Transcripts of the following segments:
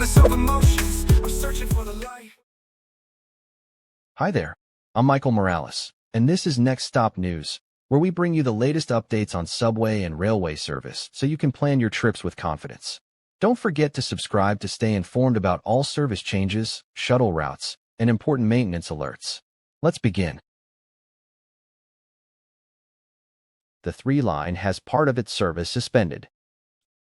promise of emotions. I'm searching for the light. Hi there, I'm Michael Morales, and this is Next Stop News, where we bring you the latest updates on subway and railway service so you can plan your trips with confidence. Don't forget to subscribe to stay informed about all service changes, shuttle routes, and important maintenance alerts. Let's begin. The 3 line has part of its service suspended.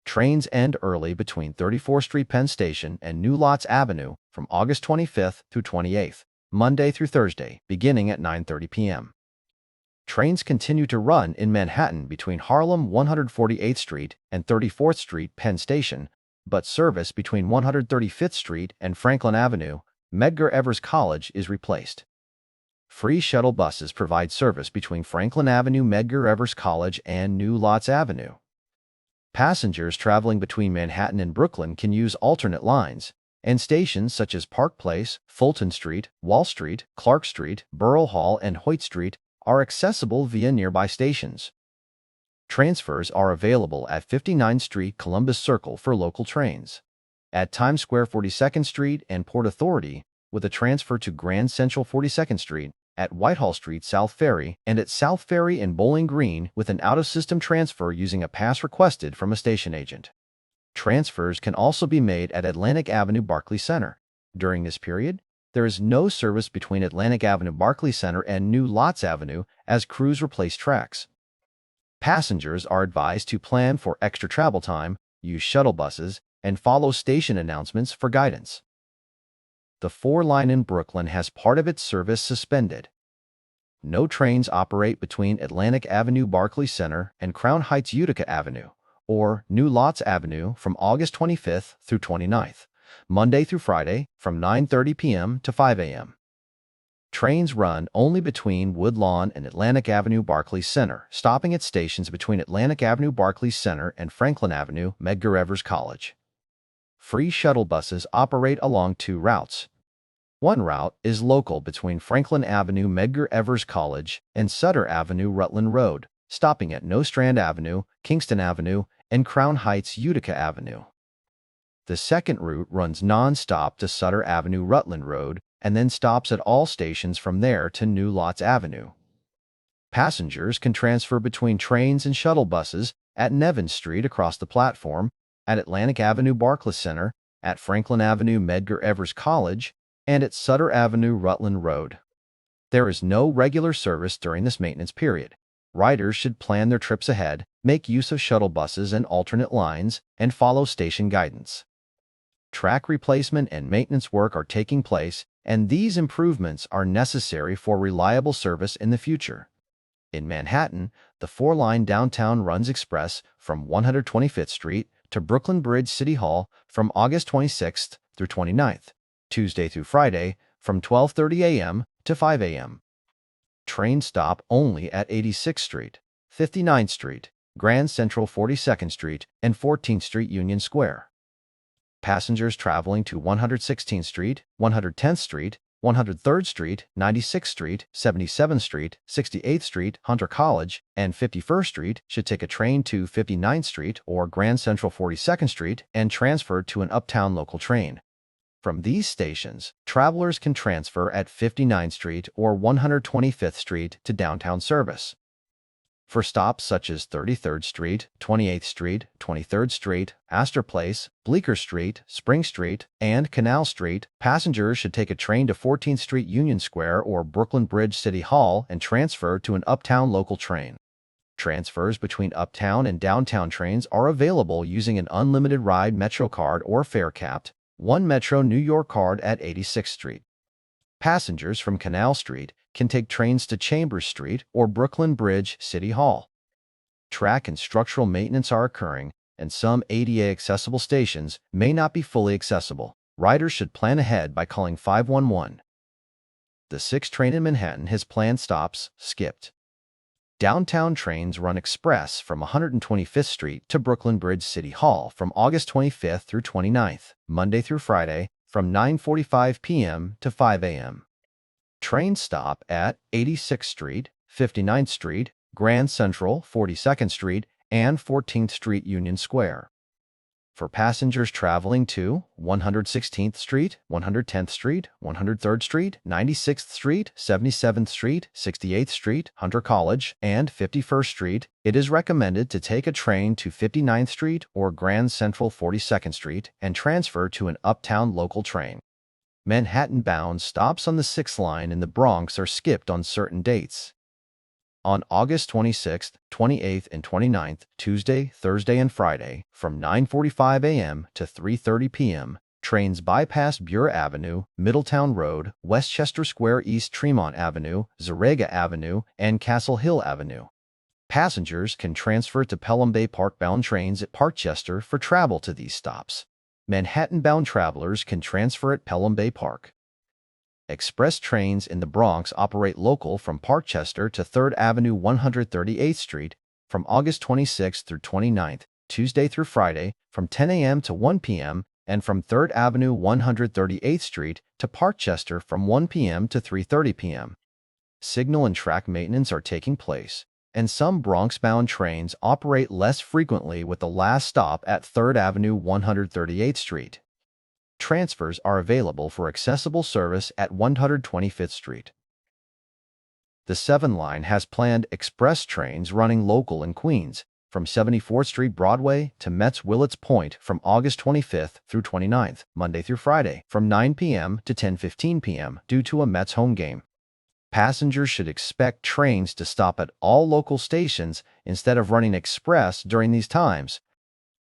Trains end early between 34th Street Penn Station and New Lots Avenue from August 25th through 28th, Monday through Thursday, beginning at 9:30 p.m. Trains continue to run in Manhattan between Harlem 148th Street and 34th Street Penn Station, but service between 135th Street and Franklin Avenue, Medgar Evers College, is replaced. Free shuttle buses provide service between Franklin Avenue, Medgar Evers College, and New Lots Avenue. Passengers traveling between Manhattan and Brooklyn can use alternate lines, and stations such as Park Place, Fulton Street, Wall Street, Clark Street, Borough Hall, and Hoyt Street are accessible via nearby stations. Transfers are available at 59th Street, Columbus Circle for local trains, at Times Square 42nd Street and Port Authority, with a transfer to Grand Central 42nd Street, at Whitehall Street South Ferry, and at South Ferry and Bowling Green with an out-of-system transfer using a pass requested from a station agent. Transfers can also be made at Atlantic Avenue Barclays Center. During this period, there is no service between Atlantic Avenue Barclays Center and New Lots Avenue as crews replace tracks. Passengers are advised to plan for extra travel time, use shuttle buses, and follow station announcements for guidance. The 4 line in Brooklyn has part of its service suspended. No trains operate between Atlantic Avenue Barclays Center and Crown Heights Utica Avenue, or New Lots Avenue, from August 25th through 29th, Monday through Friday, from 9:30 p.m. to 5 a.m. Trains run only between Woodlawn and Atlantic Avenue Barclays Center, stopping at stations between Atlantic Avenue Barclays Center and Franklin Avenue Medgar Evers College. Free shuttle buses operate along 2 routes. One route is local between Franklin Avenue Medgar Evers College and Sutter Avenue Rutland Road, stopping at Nostrand Avenue, Kingston Avenue, and Crown Heights Utica Avenue. The second route runs non-stop to Sutter Avenue Rutland Road and then stops at all stations from there to New Lots Avenue. Passengers can transfer between trains and shuttle buses at Nevins Street across the platform, at Atlantic Avenue Barclays Center, at Franklin Avenue Medgar Evers College, and at Sutter Avenue Rutland Road. There is no regular service during this maintenance period. Riders should plan their trips ahead, make use of shuttle buses and alternate lines, and follow station guidance. Track replacement and maintenance work are taking place, and these improvements are necessary for reliable service in the future. In Manhattan, the 4 line downtown runs express from 125th Street to Brooklyn Bridge City Hall from August 26th through 29th, Tuesday through Friday, from 12:30 a.m. to 5 a.m. Trains stop only at 86th Street, 59th Street, Grand Central 42nd Street, and 14th Street Union Square. Passengers traveling to 116th Street, 110th Street, 103rd Street, 96th Street, 77th Street, 68th Street, Hunter College, and 51st Street should take a train to 59th Street or Grand Central 42nd Street and transfer to an uptown local train. From these stations, travelers can transfer at 59th Street or 125th Street to downtown service. For stops such as 33rd Street, 28th Street, 23rd Street, Astor Place, Bleecker Street, Spring Street, and Canal Street, passengers should take a train to 14th Street Union Square or Brooklyn Bridge City Hall and transfer to an uptown local train. Transfers between uptown and downtown trains are available using an unlimited ride Metro card or fare capped, 1 Metro New York card at 86th Street. Passengers from Canal Street can take trains to Chambers Street or Brooklyn Bridge City Hall. Track and structural maintenance are occurring, and some ADA-accessible stations may not be fully accessible. Riders should plan ahead by calling 511. The 6 train in Manhattan has planned stops skipped. Downtown trains run express from 125th Street to Brooklyn Bridge City Hall from August 25th through 29th, Monday through Friday, from 9:45 p.m. to 5 a.m. Trains stop at 86th Street, 59th Street, Grand Central, 42nd Street, and 14th Street Union Square. For passengers traveling to 116th Street, 110th Street, 103rd Street, 96th Street, 77th Street, 68th Street, Hunter College, and 51st Street, it is recommended to take a train to 59th Street or Grand Central 42nd Street and transfer to an uptown local train. Manhattan-bound stops on the 6th line in the Bronx are skipped on certain dates. On August 26th, 28th, and 29th, Tuesday, Thursday, and Friday, from 9:45 a.m. to 3:30 p.m., trains bypass Burr Avenue, Middletown Road, Westchester Square East Tremont Avenue, Zarega Avenue, and Castle Hill Avenue. Passengers can transfer to Pelham Bay Park-bound trains at Parkchester for travel to these stops. Manhattan-bound travelers can transfer at Pelham Bay Park. Express trains in the Bronx operate local from Parkchester to 3rd Avenue 138th Street from August 26th through 29th, Tuesday through Friday, from 10 a.m. to 1 p.m., and from 3rd Avenue 138th Street to Parkchester from 1 p.m. to 3:30 p.m. Signal and track maintenance are taking place, and some Bronx-bound trains operate less frequently with the last stop at 3rd Avenue 138th Street. Transfers are available for accessible service at 125th Street. The 7 line has planned express trains running local in Queens from 74th Street Broadway to Metz Willets Point from August 25th through 29th, Monday through Friday, from 9 p.m. to 10:15 p.m. due to a Mets home game. Passengers should expect trains to stop at all local stations instead of running express during these times.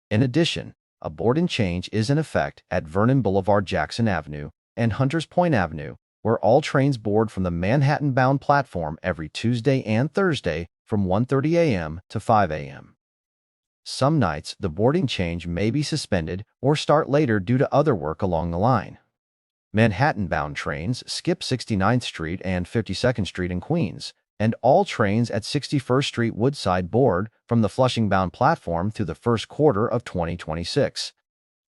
In addition, a board and change is in effect at Vernon Boulevard, Jackson Avenue, and Hunters Point Avenue, where all trains board from the Manhattan-bound platform every Tuesday and Thursday from 1:30 a.m. to 5 a.m. Some nights, the boarding change may be suspended or start later due to other work along the line. Manhattan-bound trains skip 69th Street and 52nd Street in Queens, and all trains at 61st Street Woodside board from the Flushing-bound platform through the first quarter of 2026.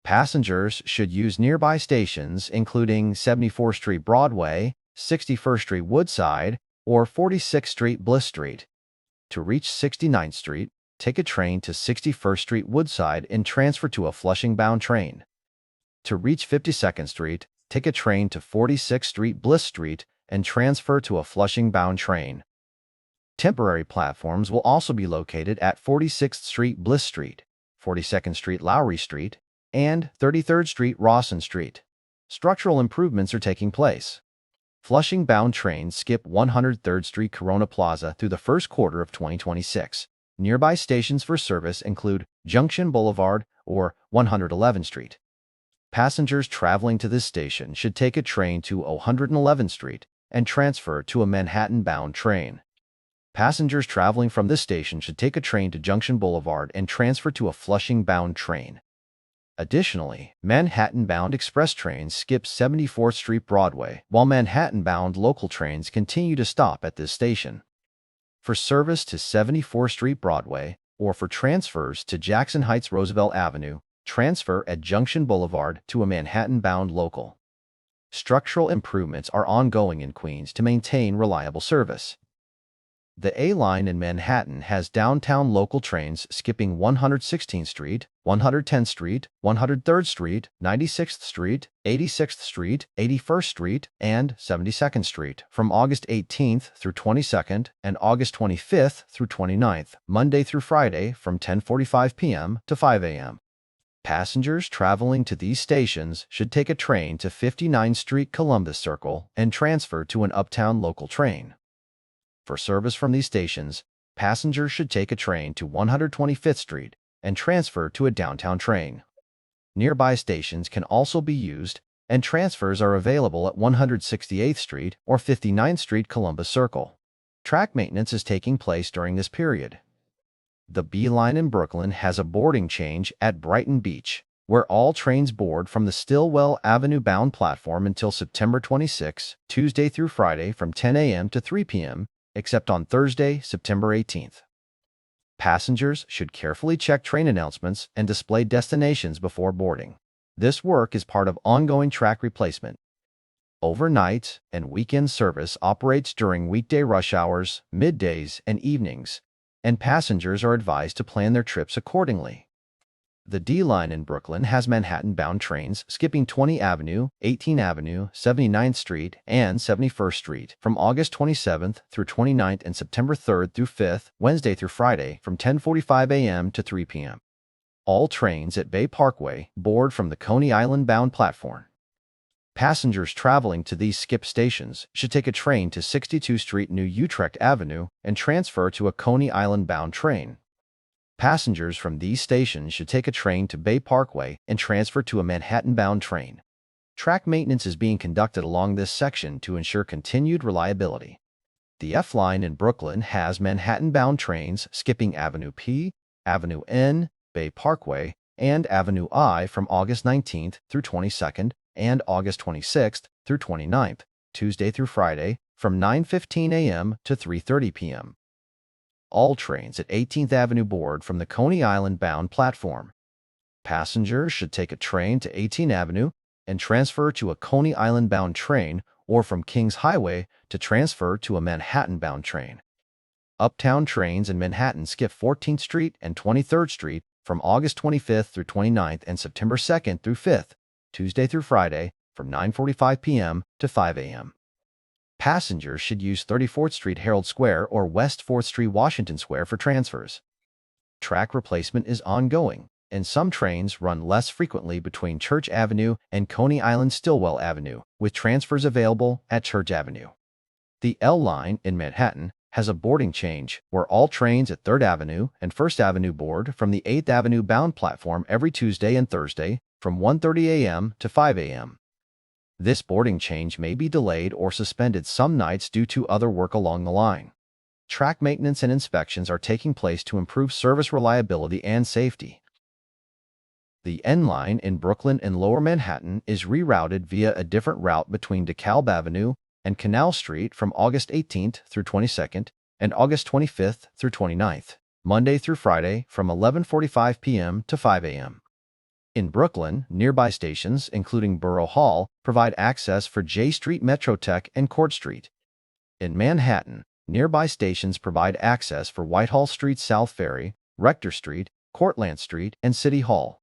Passengers should use nearby stations including 74th Street Broadway, 61st Street Woodside, or 46th Street Bliss Street. To reach 69th Street, take a train to 61st Street Woodside and transfer to a Flushing-bound train. To reach 52nd Street, take a train to 46th Street Bliss Street and transfer to a Flushing-bound train. Temporary platforms will also be located at 46th Street Bliss Street, 42nd Street Lowry Street, and 33rd Street Rawson Street. Structural improvements are taking place. Flushing-bound trains skip 103rd Street Corona Plaza through the first quarter of 2026. Nearby stations for service include Junction Boulevard or 111th Street. Passengers traveling to this station should take a train to 111th Street and transfer to a Manhattan-bound train. Passengers traveling from this station should take a train to Junction Boulevard and transfer to a Flushing-bound train. Additionally, Manhattan-bound express trains skip 74th Street Broadway, while Manhattan-bound local trains continue to stop at this station. For service to 74th Street Broadway, or for transfers to Jackson Heights Roosevelt Avenue, transfer at Junction Boulevard to a Manhattan-bound local. Structural improvements are ongoing in Queens to maintain reliable service. The A line in Manhattan has downtown local trains skipping 116th Street, 110th Street, 103rd Street, 96th Street, 86th Street, 81st Street, and 72nd Street from August 18th through 22nd and August 25th through 29th, Monday through Friday from 10:45 p.m. to 5 a.m. Passengers traveling to these stations should take a train to 59th Street Columbus Circle and transfer to an uptown local train. For service from these stations, passengers should take a train to 125th Street and transfer to a downtown train. Nearby stations can also be used, and transfers are available at 168th Street or 59th Street Columbus Circle. Track maintenance is taking place during this period. The B line in Brooklyn has a boarding change at Brighton Beach, where all trains board from the Stillwell Avenue-bound platform until September 26, Tuesday through Friday from 10 a.m. to 3 p.m., except on Thursday, September 18th. Passengers should carefully check train announcements and display destinations before boarding. This work is part of ongoing track replacement. Overnight and weekend service operates during weekday rush hours, middays, and evenings, and passengers are advised to plan their trips accordingly. The D line in Brooklyn has Manhattan-bound trains skipping 20th Avenue, 18th Avenue, 79th Street, and 71st Street from August 27th through 29th and September 3rd through 5th, Wednesday through Friday, from 10:45 a.m. to 3 p.m. All trains at Bay Parkway board from the Coney Island-bound platform. Passengers traveling to these skip stations should take a train to 62nd Street New Utrecht Avenue and transfer to a Coney Island-bound train. Passengers from these stations should take a train to Bay Parkway and transfer to a Manhattan-bound train. Track maintenance is being conducted along this section to ensure continued reliability. The F line in Brooklyn has Manhattan-bound trains skipping Avenue P, Avenue N, Bay Parkway, and Avenue I from August 19th through 22nd and August 26th through 29th, Tuesday through Friday, from 9:15 a.m. to 3:30 p.m. All trains at 18th Avenue board from the Coney Island-bound platform. Passengers should take a train to 18th Avenue and transfer to a Coney Island-bound train or from Kings Highway to transfer to a Manhattan-bound train. Uptown trains in Manhattan skip 14th Street and 23rd Street from August 25th through 29th and September 2nd through 5th, Tuesday through Friday, from 9:45 p.m. to 5 a.m. Passengers should use 34th Street Herald Square or West 4th Street Washington Square for transfers. Track replacement is ongoing, and some trains run less frequently between Church Avenue and Coney Island Stillwell Avenue, with transfers available at Church Avenue. The L line in Manhattan has a boarding change where all trains at 3rd Avenue and 1st Avenue board from the 8th Avenue bound platform every Tuesday and Thursday from 1:30 a.m. to 5 a.m. This boarding change may be delayed or suspended some nights due to other work along the line. Track maintenance and inspections are taking place to improve service reliability and safety. The N line in Brooklyn and Lower Manhattan is rerouted via a different route between DeKalb Avenue and Canal Street from August 18th through 22nd and August 25th through 29th, Monday through Friday from 11:45 p.m. to 5 a.m. In Brooklyn, nearby stations, including Borough Hall, provide access for J Street Metrotech and Court Street. In Manhattan, nearby stations provide access for Whitehall Street South Ferry, Rector Street, Cortlandt Street, and City Hall.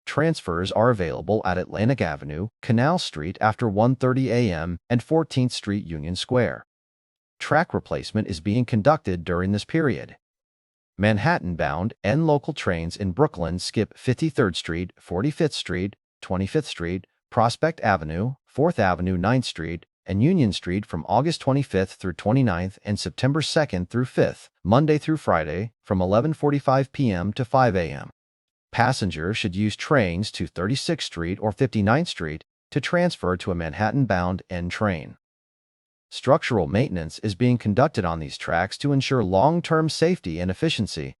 Transfers are available at Atlantic Avenue, Canal Street after 1:30 a.m. and 14th Street Union Square. Track replacement is being conducted during this period. Manhattan-bound and local trains in Brooklyn skip 53rd Street, 45th Street, 25th Street, Prospect Avenue, 4th Avenue, 9th Street, and Union Street from August 25th through 29th and September 2nd through 5th, Monday through Friday, from 11:45 p.m. to 5 a.m. Passengers should use trains to 36th Street or 59th Street to transfer to a Manhattan-bound N train. Structural maintenance is being conducted on these tracks to ensure long-term safety and efficiency.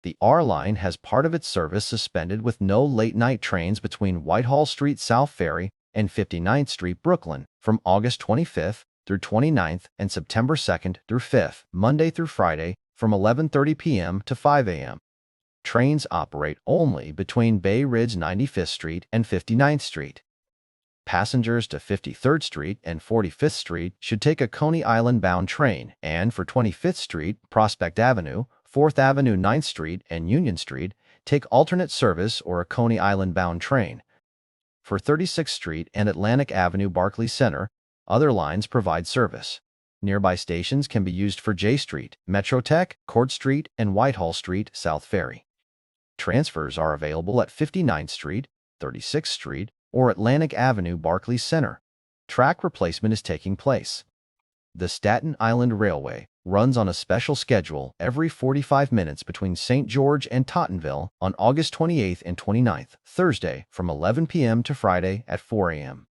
The R line has part of its service suspended with no late-night trains between Whitehall Street South Ferry and 59th Street Brooklyn from August 25th through 29th and September 2nd through 5th, Monday through Friday, from 11:30 p.m. to 5 a.m. Trains operate only between Bay Ridge 95th Street and 59th Street. Passengers to 53rd Street and 45th Street should take a Coney Island-bound train, and for 25th Street, Prospect Avenue, 4th Avenue, 9th Street, and Union Street, take alternate service or a Coney Island-bound train. For 36th Street and Atlantic Avenue Barclays Center, other lines provide service. Nearby stations can be used for J Street, Metrotech, Court Street, and Whitehall Street South Ferry. Transfers are available at 59th Street, 36th Street, or Atlantic Avenue Barclays Center. Track replacement is taking place. The Staten Island Railway runs on a special schedule every 45 minutes between St. George and Tottenville on August 28th and 29th, Thursday, from 11 p.m. to Friday at 4 a.m.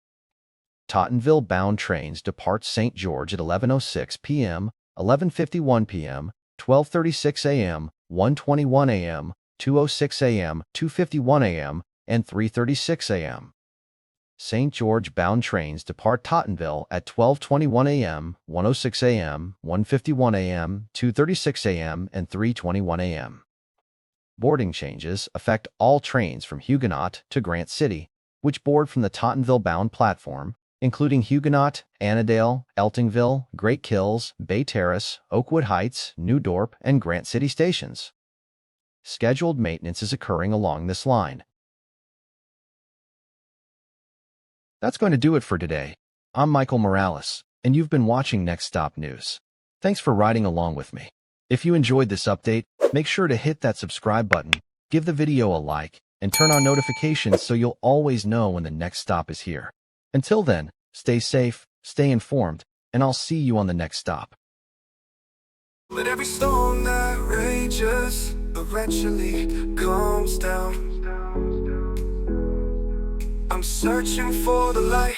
Tottenville-bound trains depart St. George at 11:06 p.m., 11:51 p.m., 12:36 a.m., 1:21 a.m., 2:06 a.m., 2:51 a.m., and 3:36 a.m. St. George-bound trains depart Tottenville at 12:21 a.m., 1:06 a.m., 1:51 a.m., 2:36 a.m., and 3:21 a.m. Boarding changes affect all trains from Huguenot to Grant City, which board from the Tottenville-bound platform, including Huguenot, Annandale, Eltingville, Great Kills, Bay Terrace, Oakwood Heights, New Dorp, and Grant City stations. scheduled maintenance is occurring along this line. That's going to do it for today. I'm Michael Morales, and you've been watching Next Stop News. Thanks for riding along with me. If you enjoyed this update, make sure to hit that subscribe button, give the video a like, and turn on notifications so you'll always know when the next stop is here. Until then, stay safe, stay informed, and I'll see you on the next stop. Let every storm that rages eventually calms down. I'm searching for the light.